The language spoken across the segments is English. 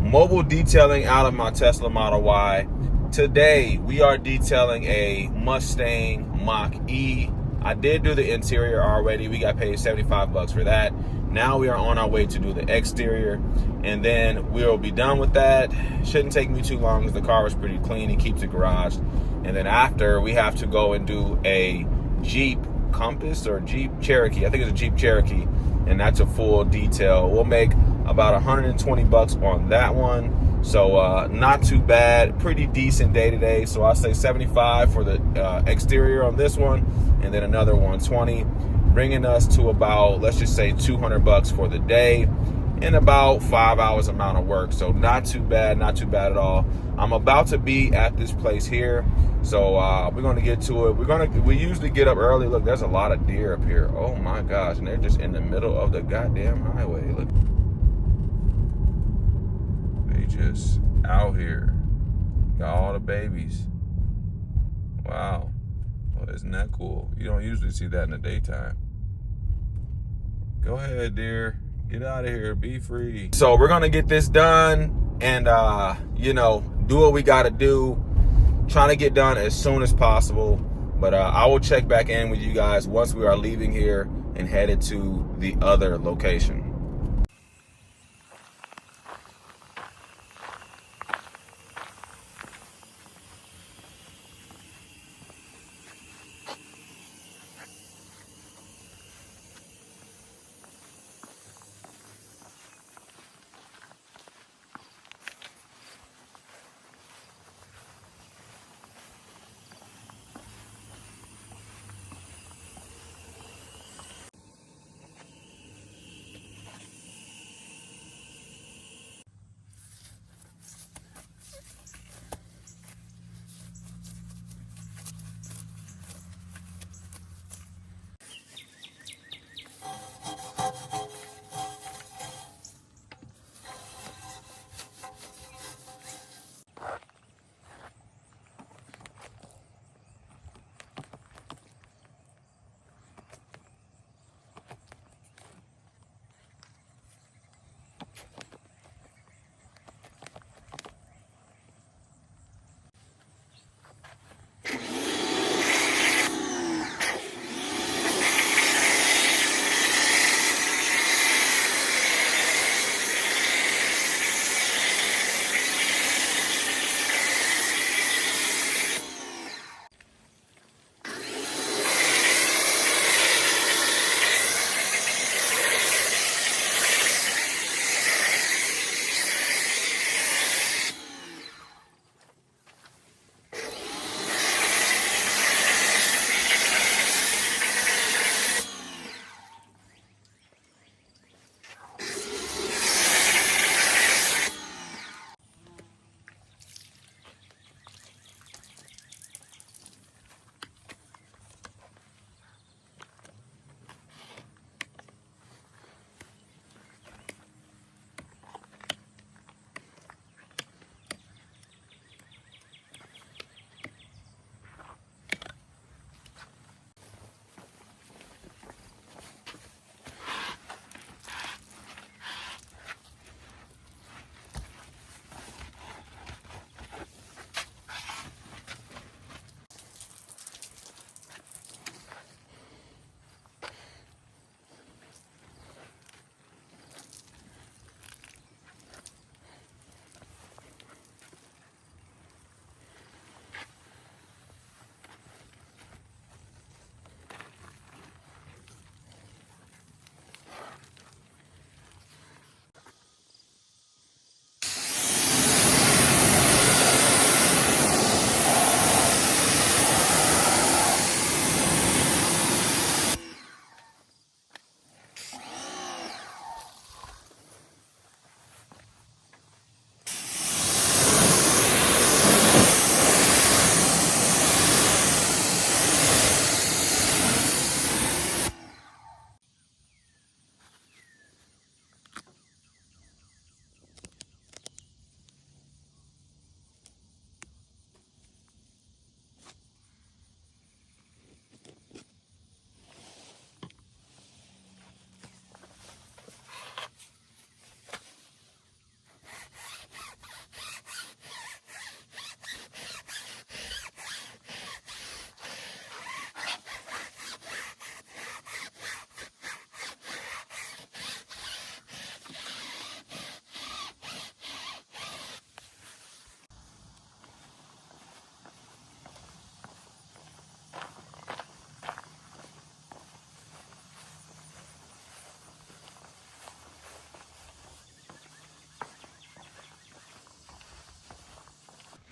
mobile detailing out of my Tesla Model Y. Today we are detailing a Mustang Mach-E. I did do the interior already. We got paid 75 bucks for that. Now we are on our way to do the exterior, and then we'll be done with that. Shouldn't take me too long because the car was pretty clean. He keeps it garaged. And then after, we have to go and do a Jeep Compass or Jeep Cherokee. I think it's a Jeep Cherokee, and that's a full detail. We'll make about 120 bucks on that one. So not too bad, pretty decent day today. So I'll say 75 for the exterior on this one, and then another 120, bringing us to about, let's just say 200 bucks for the day in about 5 hours amount of work. So not too bad at all. I'm about to be at this place here, so we're going to get to it. We usually get up early. Look, there's a lot of deer up here. Oh my gosh, and they're just in the middle of the goddamn highway. Look, they just out here. Got all the babies. Wow. Well, isn't that cool? You don't usually see that in the daytime. Go ahead, dear. Get out of here. Be free. So we're going to get this done and, do what we got to do. Trying to get done as soon as possible. But I will check back in with you guys once we are leaving here and headed to the other location.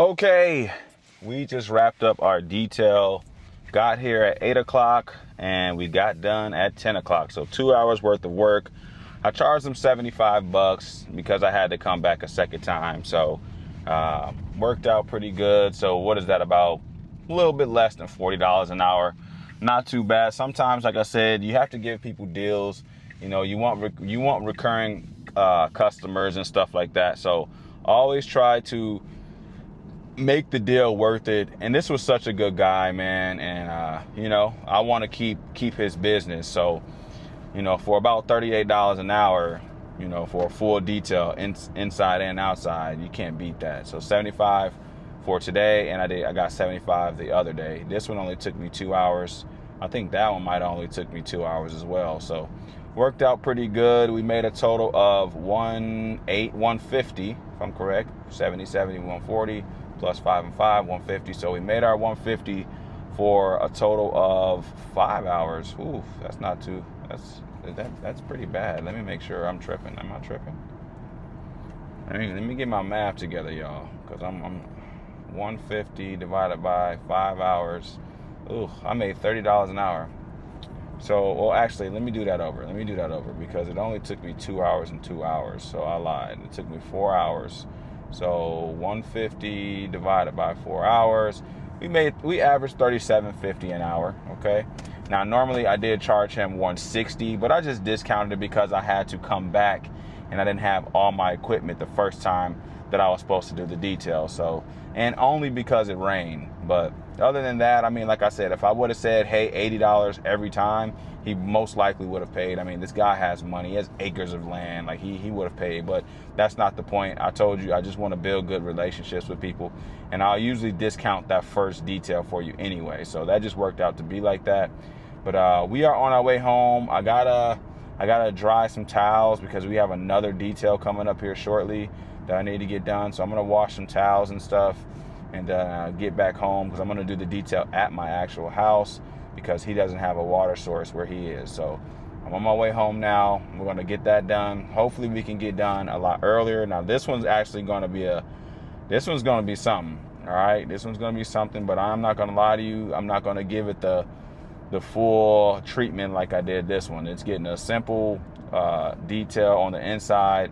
Okay, we just wrapped up our detail, got here at 8 o'clock, and we got done at 10 o'clock. So 2 hours worth of work. I charged them 75 bucks because I had to come back a second time. So worked out pretty good. So what is that, about a little bit less than $40 an hour? Not too bad. Sometimes, like I said, you have to give people deals. You know, you want recurring customers and stuff like that. So always try to make the deal worth it. And this was such a good guy, man. And you know, I want to keep his business. So, you know, for about $38 an hour, you know, for a full detail inside and outside, you can't beat that. So 75 for today, and I got 75 the other day. This one only took me 2 hours. I think that one might only took me 2 hours as well. So worked out pretty good. We made a total of 150, if I'm correct. 70, 140 plus 5 and 5, 150. So we made our 150 for a total of 5 hours. Ooh, that's not too. That's pretty bad. Let me make sure I'm tripping. Am I tripping? Let me get my math together, y'all, because I'm 150 divided by 5 hours. Ooh, I made $30 an hour. So, well, actually, let me do that over. Because it only took me 2 hours and 2 hours. So I lied. It took me 4 hours. So 150 divided by 4 hours. We averaged $37.50 an hour. Okay. Now, normally I did charge him $160, but I just discounted it because I had to come back and I didn't have all my equipment the first time that I was supposed to do the detail. So, and only because it rained. But other than that, I mean, like I said, if I would have said, hey, $80 every time, he most likely would have paid. I mean, this guy has money. He has acres of land. Like, he would have paid. But that's not the point. I told you, I just want to build good relationships with people. And I'll usually discount that first detail for you anyway. So that just worked out to be like that. But we are on our way home. I gotta dry some towels because we have another detail coming up here shortly that I need to get done. So I'm gonna wash some towels and stuff and get back home because I'm gonna do the detail at my actual house because he doesn't have a water source where he is. So I'm on my way home now. We're gonna get that done. Hopefully we can get done a lot earlier. Now this one's actually gonna be something. All right, this one's gonna be something. But I'm not gonna lie to you. I'm not gonna give it the full treatment like I did this one. It's getting a simple detail on the inside,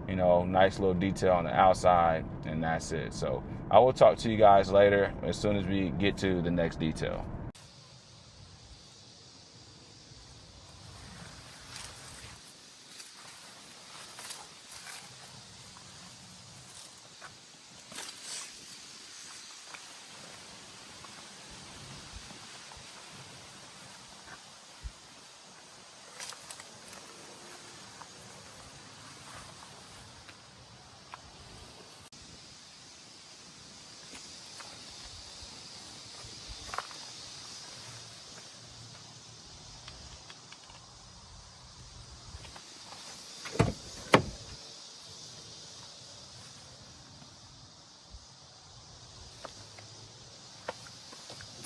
you know, nice little detail on the outside, and that's it. So I will talk to you guys later as soon as we get to the next detail.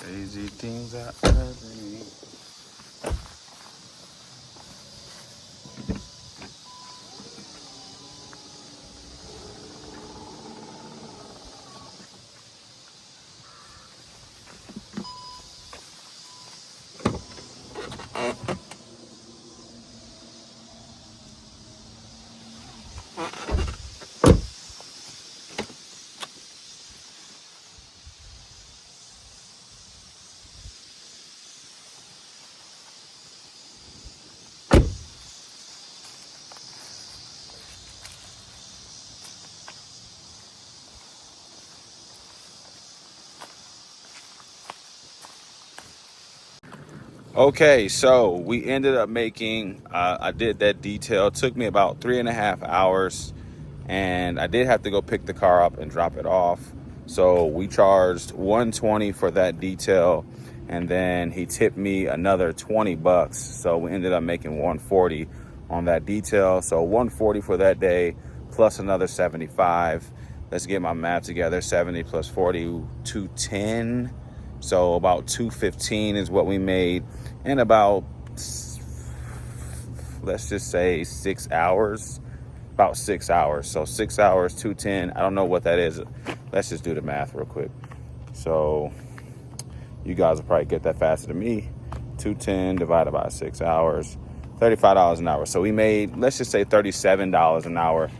Crazy things are happening. Okay, so we ended up making, I did that detail. It took me about 3.5 hours, and I did have to go pick the car up and drop it off. So we charged $120 for that detail, and then he tipped me another 20 bucks. So we ended up making $140 on that detail. So $140 for that day, plus another 75. Let's get my math together. 70 plus 40, 210. So about $215 is what we made in about, let's just say, 6 hours. about 6 hours. So 6 hours, 210. I don't know what that is. Let's just do the math real quick. So you guys will probably get that faster than me. 210 divided by 6 hours, $35 an hour. So we made, let's just say $37 an hour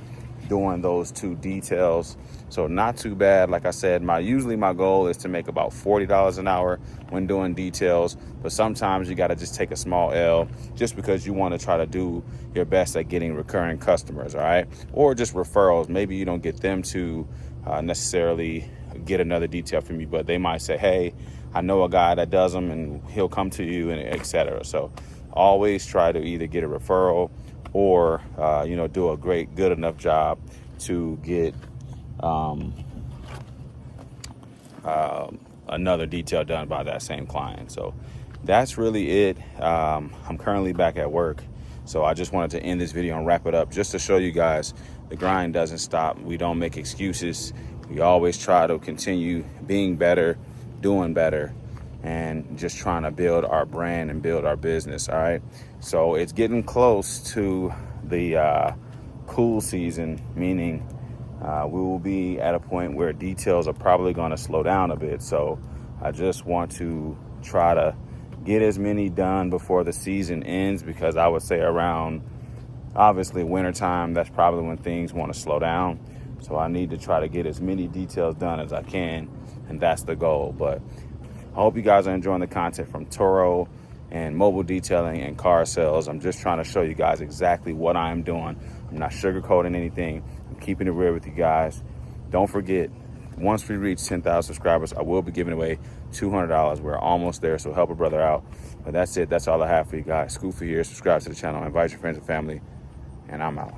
doing those 2 details. So not too bad. Like I said, usually my goal is to make about $40 an hour when doing details, but sometimes you got to just take a small L just because you want to try to do your best at getting recurring customers, all right? Or just referrals. Maybe you don't get them to necessarily get another detail from you, but they might say, hey, I know a guy that does them and he'll come to you, and etc. So always try to either get a referral or do a good enough job to get another detail done by that same client. So that's really it. I'm currently back at work, so I just wanted to end this video and wrap it up just to show you guys the grind doesn't stop. We don't make excuses. We always try to continue being better, doing better, and just trying to build our brand and build our business. All right, so it's getting close to the cool season, meaning we will be at a point where details are probably going to slow down a bit. So I just want to try to get as many done before the season ends, because I would say around, obviously, wintertime, that's probably when things want to slow down. So I need to try to get as many details done as I can, and that's the goal. But I hope you guys are enjoying the content from Toro and mobile detailing and car sales. I'm just trying to show you guys exactly what I'm doing. I'm not sugarcoating anything. I'm keeping it real with you guys. Don't forget, once we reach 10,000 subscribers, I will be giving away $200. We're almost there, so help a brother out. But that's it. That's all I have for you guys. Scoofer here. Subscribe to the channel. Invite your friends and family, and I'm out.